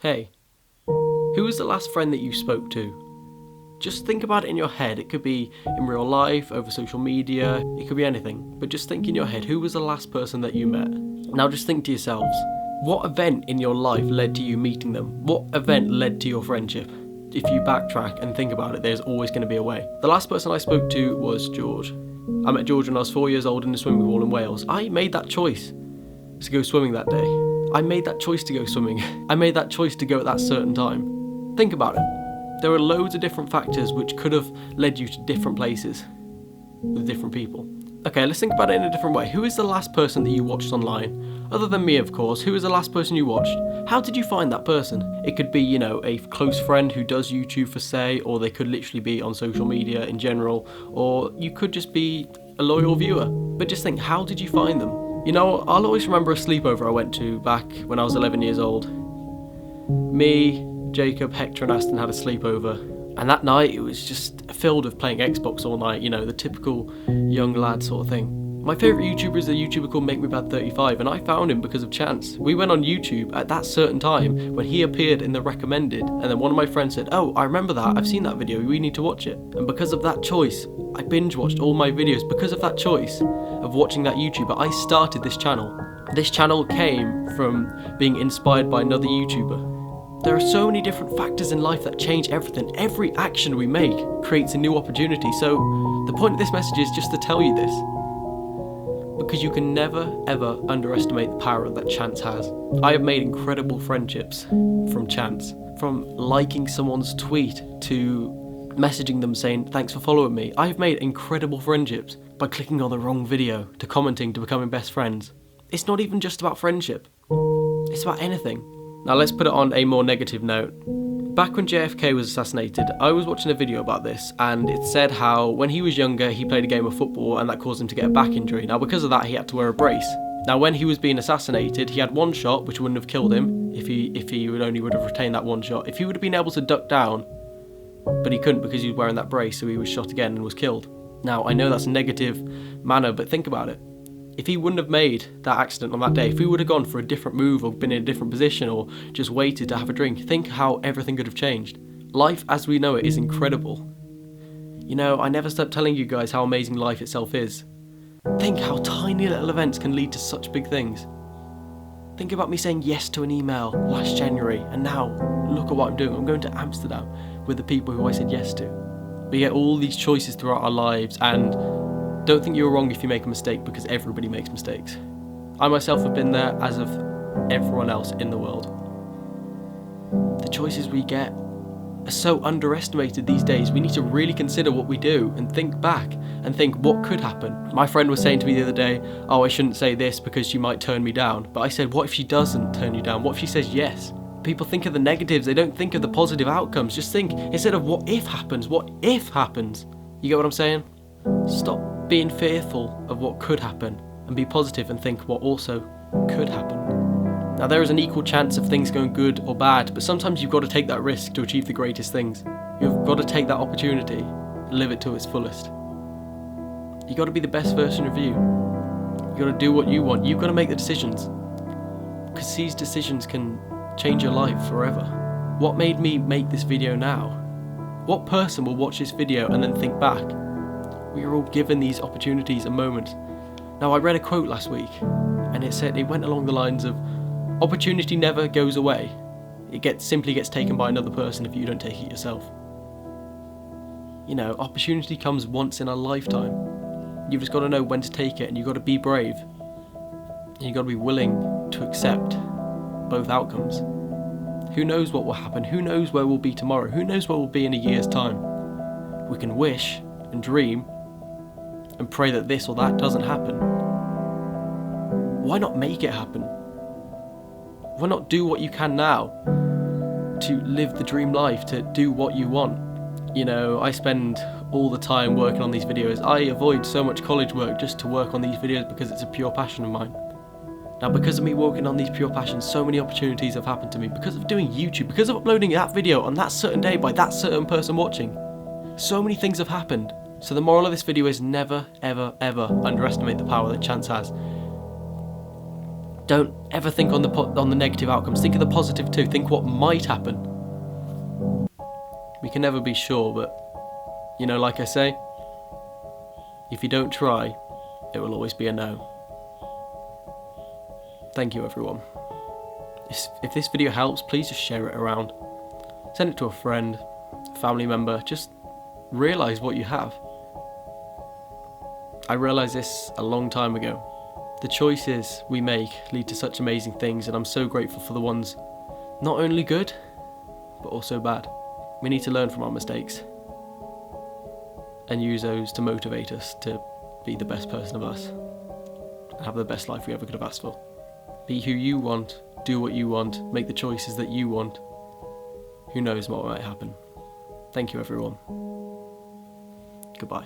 Hey, who was the last friend that you spoke to? Just think about it in your head. It could be in real life, over social media, it could be anything. But just think in your head, who was the last person that you met? Now just think to yourselves, what event in your life led to you meeting them? What event led to your friendship? If you backtrack and think about it, there's always going to be a way. The last person I spoke to was George. I met George when I was 4 years old in a swimming pool in Wales. I made that choice to go swimming that day. I made that choice to go swimming. I made that choice to go at that certain time. Think about it. There are loads of different factors which could have led you to different places with different people. Okay, let's think about it in a different way. Who is the last person that you watched online? Other than me, of course, who is the last person you watched? How did you find that person? It could be, a close friend who does YouTube for say, or they could literally be on social media in general, or you could just be a loyal viewer. But just think, how did you find them? I'll always remember a sleepover I went to back when I was 11 years old. Me, Jacob, Hector and Aston had a sleepover, and that night it was just filled with playing Xbox all night, the typical young lad sort of thing. My favourite YouTuber is a YouTuber called MakeMeBad35, and I found him because of chance. We went on YouTube at that certain time when he appeared in the recommended, and then one of my friends said, "Oh, I remember that, I've seen that video, we need to watch it." And because of that choice, I binge watched all my videos. Because of that choice of watching that YouTuber, I started this channel. This channel came from being inspired by another YouTuber. There are so many different factors in life that change everything. Every action we make creates a new opportunity. So the point of this message is just to tell you this, because you can never ever underestimate the power that chance has. I have made incredible friendships from chance. From liking someone's tweet to messaging them saying thanks for following me. I have made incredible friendships by clicking on the wrong video, to commenting, to becoming best friends. It's not even just about friendship. It's about anything. Now let's put it on a more negative note. Back when JFK was assassinated, I was watching a video about this, and it said how when he was younger he played a game of football and that caused him to get a back injury. Now because of that he had to wear a brace. Now when he was being assassinated he had one shot which wouldn't have killed him if he would have retained that one shot. If he would have been able to duck down, but he couldn't because he was wearing that brace, so he was shot again and was killed. Now I know that's a negative manner, but think about it. If he wouldn't have made that accident on that day, if he would have gone for a different move or been in a different position or just waited to have a drink, think how everything could have changed. Life as we know it is incredible. I never stop telling you guys how amazing life itself is. Think how tiny little events can lead to such big things. Think about me saying yes to an email last January, and now look at what I'm doing. I'm going to Amsterdam with the people who I said yes to. We get all these choices throughout our lives, and don't think you're wrong if you make a mistake, because everybody makes mistakes. I myself have been there, as of everyone else in the world. The choices we get are so underestimated these days. We need to really consider what we do and think back and think what could happen. My friend was saying to me the other day, "Oh, I shouldn't say this because she might turn me down." But I said, what if she doesn't turn you down? What if she says yes? People think of the negatives, they don't think of the positive outcomes. Just think, instead of what if happens, what if happens? You get what I'm saying? Stop being fearful of what could happen and be positive and think what also could happen. Now there is an equal chance of things going good or bad, but sometimes you've got to take that risk to achieve the greatest things. You've got to take that opportunity and live it to its fullest. You've got to be the best version of you. You've got to do what you want. You've got to make the decisions, because these decisions can change your life forever. What made me make this video now? What person will watch this video and then think back? We are all given these opportunities and moments. Now I read a quote last week, and it went along the lines of, opportunity never goes away. It simply gets taken by another person if you don't take it yourself. Opportunity comes once in a lifetime. You've just got to know when to take it, and you've got to be brave. And you've got to be willing to accept both outcomes. Who knows what will happen? Who knows where we'll be tomorrow? Who knows where we'll be in a year's time? We can wish and dream and pray that this or that doesn't happen. Why not make it happen? Why not do what you can now to live the dream life, to do what you want? I spend all the time working on these videos. I avoid so much college work just to work on these videos because it's a pure passion of mine. Now because of me working on these pure passions, so many opportunities have happened to me. Because of doing YouTube, because of uploading that video on that certain day by that certain person watching, so many things have happened. So the moral of this video is never, ever, ever underestimate the power that chance has. Don't ever think on the negative outcomes. Think of the positive too. Think what might happen. We can never be sure, but like I say, if you don't try, it will always be a no. Thank you, everyone. If this video helps, please just share it around. Send it to a friend, a family member. Just realise what you have. I realised this a long time ago. The choices we make lead to such amazing things, and I'm so grateful for the ones not only good, but also bad. We need to learn from our mistakes and use those to motivate us to be the best person of us and have the best life we ever could have asked for. Be who you want, do what you want, make the choices that you want. Who knows what might happen. Thank you, everyone. Goodbye.